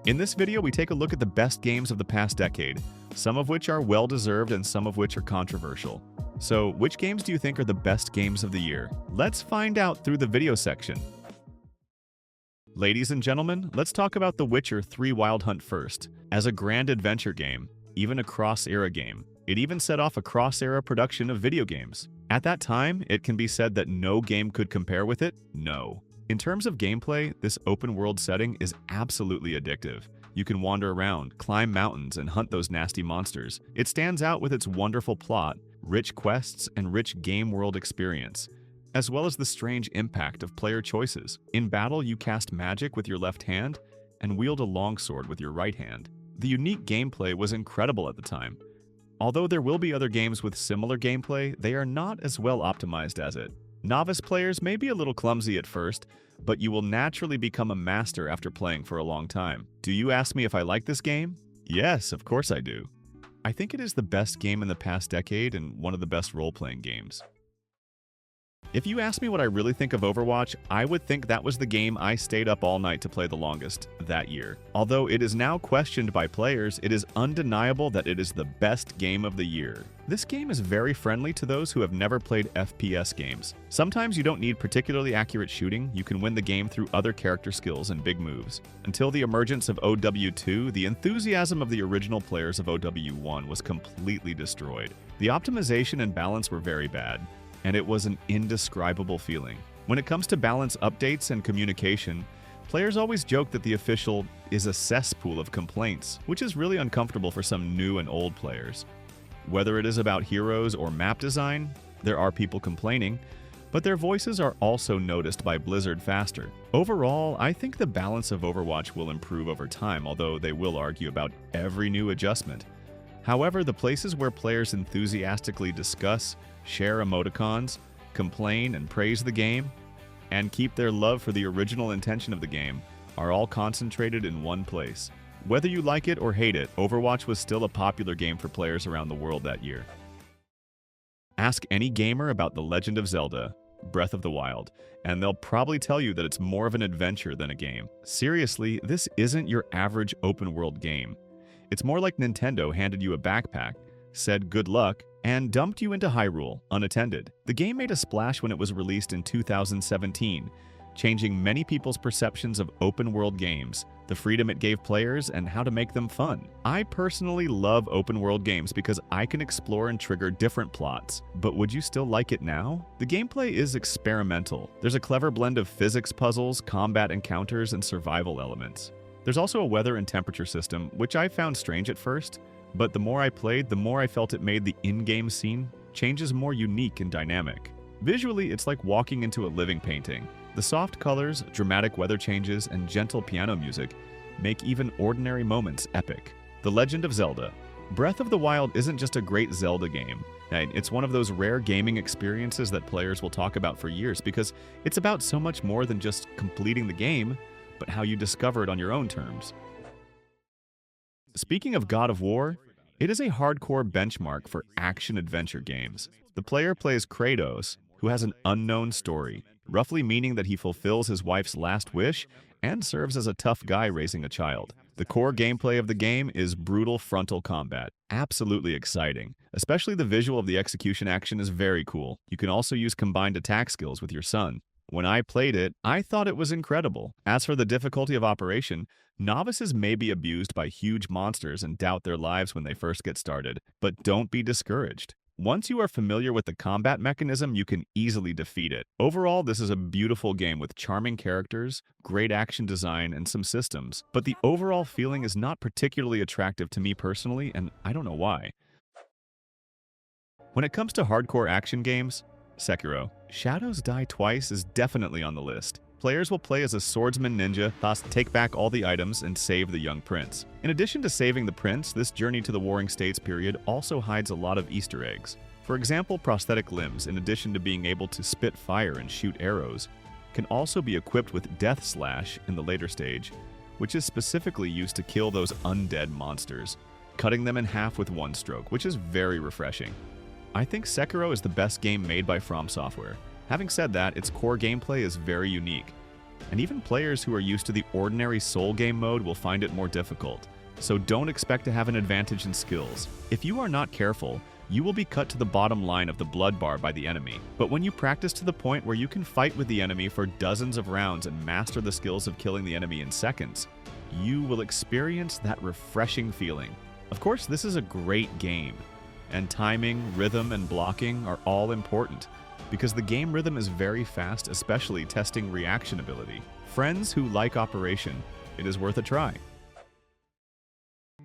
In this video, we take a look at the best games of the past decade, some of which are well-deserved and some of which are controversial. So, which games do you think are the best games of the year? Let's find out through the video section. Ladies and gentlemen, let's talk about The Witcher 3 Wild Hunt first. As a grand adventure game, even a cross-era game, it even set off a cross-era production of video games. At that time, it can be said that no game could compare with it? No. In terms of gameplay, this open-world setting is absolutely addictive. You can wander around, climb mountains, and hunt those nasty monsters. It stands out with its wonderful plot, rich quests, and rich game world experience, as well as the strange impact of player choices. In battle, you cast magic with your left hand and wield a longsword with your right hand. The unique gameplay was incredible at the time. Although there will be other games with similar gameplay, they are not as well optimized as it. Novice players may be a little clumsy at first, but you will naturally become a master after playing for a long time. Do you ask me if I like this game? Yes, of course I do. I think it is the best game in the past decade and one of the best role-playing games. If you ask me what I really think of Overwatch, I would think that was the game I stayed up all night to play the longest that year. Although it is now questioned by players, it is undeniable that it is the best game of the year. This game is very friendly to those who have never played FPS games. Sometimes you don't need particularly accurate shooting, you can win the game through other character skills and big moves. Until the emergence of OW2, the enthusiasm of the original players of OW1 was completely destroyed. The optimization and balance were very bad, and it was an indescribable feeling. When it comes to balance updates and communication, players always joke that the official is a cesspool of complaints, which is really uncomfortable for some new and old players. Whether it is about heroes or map design, there are people complaining, but their voices are also noticed by Blizzard faster. Overall, I think the balance of Overwatch will improve over time, although they will argue about every new adjustment. However, the places where players enthusiastically discuss, share emoticons, complain and praise the game, and keep their love for the original intention of the game are all concentrated in one place. Whether you like it or hate it, Overwatch was still a popular game for players around the world that year. Ask any gamer about The Legend of Zelda, Breath of the Wild, and they'll probably tell you that it's more of an adventure than a game. Seriously, this isn't your average open-world game. It's more like Nintendo handed you a backpack, said good luck, and dumped you into Hyrule, unattended. The game made a splash when it was released in 2017, changing many people's perceptions of open-world games, the freedom it gave players, and how to make them fun. I personally love open-world games because I can explore and trigger different plots. But would you still like it now? The gameplay is experimental. There's a clever blend of physics puzzles, combat encounters, and survival elements. There's also a weather and temperature system, which I found strange at first, but the more I played, the more I felt it made the in-game scene changes more unique and dynamic. Visually, it's like walking into a living painting. The soft colors, dramatic weather changes, and gentle piano music make even ordinary moments epic. The Legend of Zelda. Breath of the Wild isn't just a great Zelda game. It's one of those rare gaming experiences that players will talk about for years because it's about so much more than just completing the game, but how you discover it on your own terms. Speaking of God of War, it is a hardcore benchmark for action-adventure games. The player plays Kratos, who has an unknown story, roughly meaning that he fulfills his wife's last wish and serves as a tough guy raising a child. The core gameplay of the game is brutal frontal combat. Absolutely exciting. Especially the visual of the execution action is very cool. You can also use combined attack skills with your son. When I played it, I thought it was incredible. As for the difficulty of operation, novices may be abused by huge monsters and doubt their lives when they first get started, but don't be discouraged. Once you are familiar with the combat mechanism, you can easily defeat it. Overall, this is a beautiful game with charming characters, great action design, and some systems, but the overall feeling is not particularly attractive to me personally, and I don't know why. When it comes to hardcore action games, Sekiro. Shadows Die Twice is definitely on the list. Players will play as a swordsman ninja, thus take back all the items and save the young prince. In addition to saving the prince, this journey to the Warring States period also hides a lot of Easter eggs. For example, prosthetic limbs, in addition to being able to spit fire and shoot arrows, can also be equipped with Death Slash in the later stage, which is specifically used to kill those undead monsters, cutting them in half with one stroke, which is very refreshing. I think Sekiro is the best game made by From Software. Having said that, its core gameplay is very unique. and even players who are used to the ordinary soul game mode will find it more difficult. So don't expect to have an advantage in skills. If you are not careful, you will be cut to the bottom line of the blood bar by the enemy. But when you practice to the point where you can fight with the enemy for dozens of rounds and master the skills of killing the enemy in seconds, you will experience that refreshing feeling. Of course, this is a great game, and timing, rhythm, and blocking are all important, because the game rhythm is very fast, especially testing reaction ability. Friends who like Operation, it is worth a try.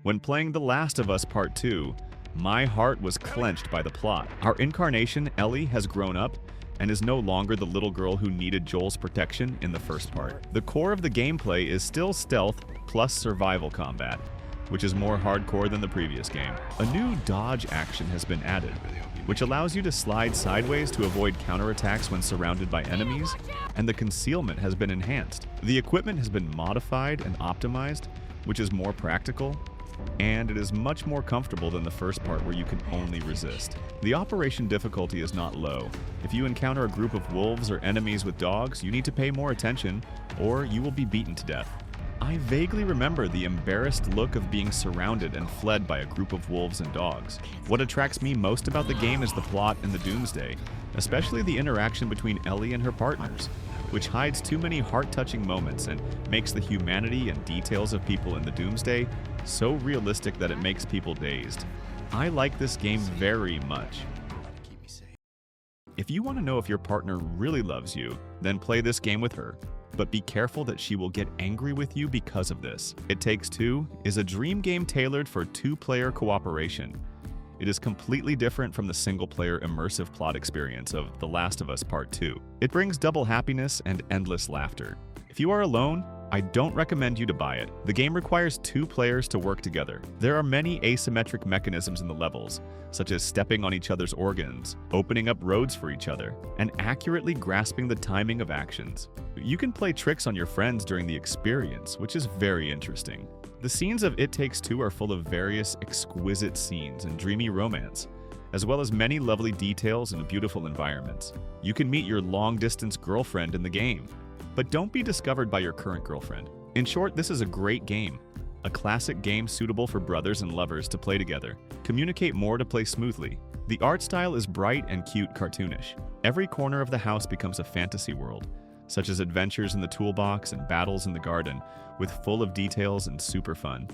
When playing The Last of Us Part 2, my heart was clenched by the plot. Our incarnation, Ellie, has grown up and is no longer the little girl who needed Joel's protection in the first part. The core of the gameplay is still stealth plus survival combat, which is more hardcore than the previous game. A new dodge action has been added, which allows you to slide sideways to avoid counterattacks when surrounded by enemies, and the concealment has been enhanced. The equipment has been modified and optimized, which is more practical, and it is much more comfortable than the first part where you can only resist. The operation difficulty is not low. If you encounter a group of wolves or enemies with dogs, you need to pay more attention, or you will be beaten to death. I vaguely remember the embarrassed look of being surrounded and fled by a group of wolves and dogs. What attracts me most about the game is the plot and the doomsday, especially the interaction between Ellie and her partners, which hides too many heart-touching moments and makes the humanity and details of people in the doomsday so realistic that it makes people dazed. I like this game very much. If you want to know if your partner really loves you, then play this game with her. But be careful that she will get angry with you because of this. It Takes Two is a dream game tailored for two-player cooperation. It is completely different from the single-player immersive plot experience of The Last of Us Part 2. It brings double happiness and endless laughter. If you are alone, I don't recommend you to buy it. The game requires two players to work together. There are many asymmetric mechanisms in the levels, such as stepping on each other's organs, opening up roads for each other, and accurately grasping the timing of actions. You can play tricks on your friends during the experience, which is very interesting. The scenes of It Takes Two are full of various exquisite scenes and dreamy romance, as well as many lovely details and beautiful environments. You can meet your long-distance girlfriend in the game, but don't be discovered by your current girlfriend. In short, this is a great game. A classic game suitable for brothers and lovers to play together. Communicate more to play smoothly. The art style is bright and cute cartoonish. Every corner of the house becomes a fantasy world, such as adventures in the toolbox and battles in the garden, with full of details and super fun.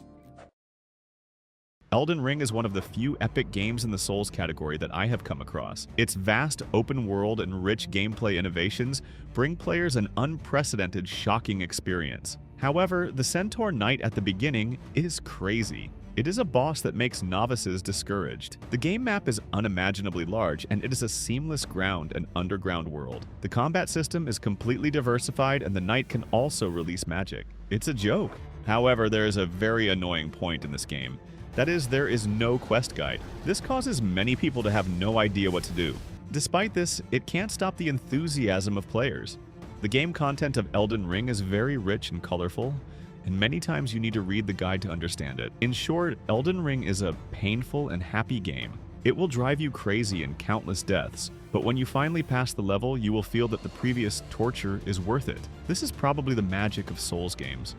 Elden Ring is one of the few epic games in the Souls category that I have come across. Its vast open world and rich gameplay innovations bring players an unprecedented, shocking experience. However, the Centaur Knight at the beginning is crazy. It is a boss that makes novices discouraged. The game map is unimaginably large, and it is a seamless ground and underground world. The combat system is completely diversified, and the knight can also release magic. It's a joke. However, there is a very annoying point in this game. That is, there is no quest guide. This causes many people to have no idea what to do. Despite this, it can't stop the enthusiasm of players. The game content of Elden Ring is very rich and colorful, and many times you need to read the guide to understand it. In short, Elden Ring is a painful and happy game. It will drive you crazy in countless deaths, but when you finally pass the level, you will feel that the previous torture is worth it. This is probably the magic of Souls games.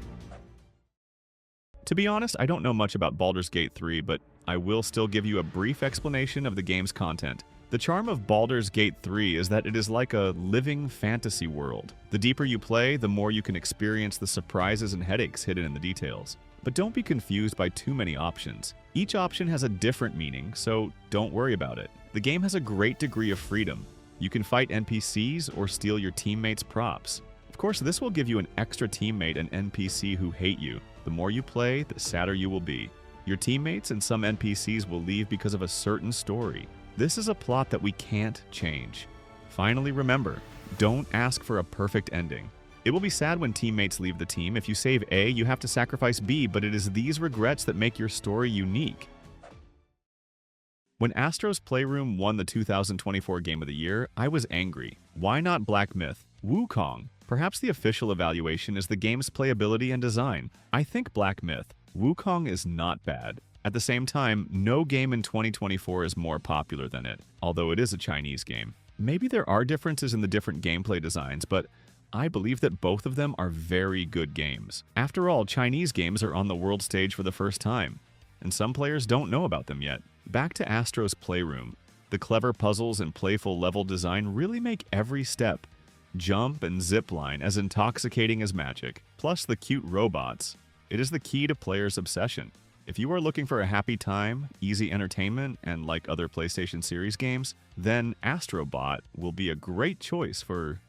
To be honest, I don't know much about Baldur's Gate 3, but I will still give you a brief explanation of the game's content. The charm of Baldur's Gate 3 is that it is like a living fantasy world. The deeper you play, the more you can experience the surprises and headaches hidden in the details. But don't be confused by too many options. Each option has a different meaning, so don't worry about it. The game has a great degree of freedom. You can fight NPCs or steal your teammates' props. Of course, this will give you an extra teammate and NPC who hate you. The more you play, the sadder you will be. Your teammates and some NPCs will leave because of a certain story. This is a plot that we can't change. Finally, remember, don't ask for a perfect ending. It will be sad when teammates leave the team. If you save A, you have to sacrifice B, but it is these regrets that make your story unique. When Astro's Playroom won the 2024 Game of the Year, I was angry. Why not Black Myth? Wukong. Perhaps the official evaluation is the game's playability and design. I think Black Myth. Wukong is not bad. At the same time, no game in 2024 is more popular than it, although it is a Chinese game. Maybe there are differences in the different gameplay designs, but I believe that both of them are very good games. After all, Chinese games are on the world stage for the first time, and some players don't know about them yet. Back to Astro's Playroom. The clever puzzles and playful level design really make every step, jump and zip line, as intoxicating as magic. Plus the cute robots. It is the key to players' obsession. If you are looking for a happy time, easy entertainment, and like other PlayStation Series games, then Astrobot will be a great choice for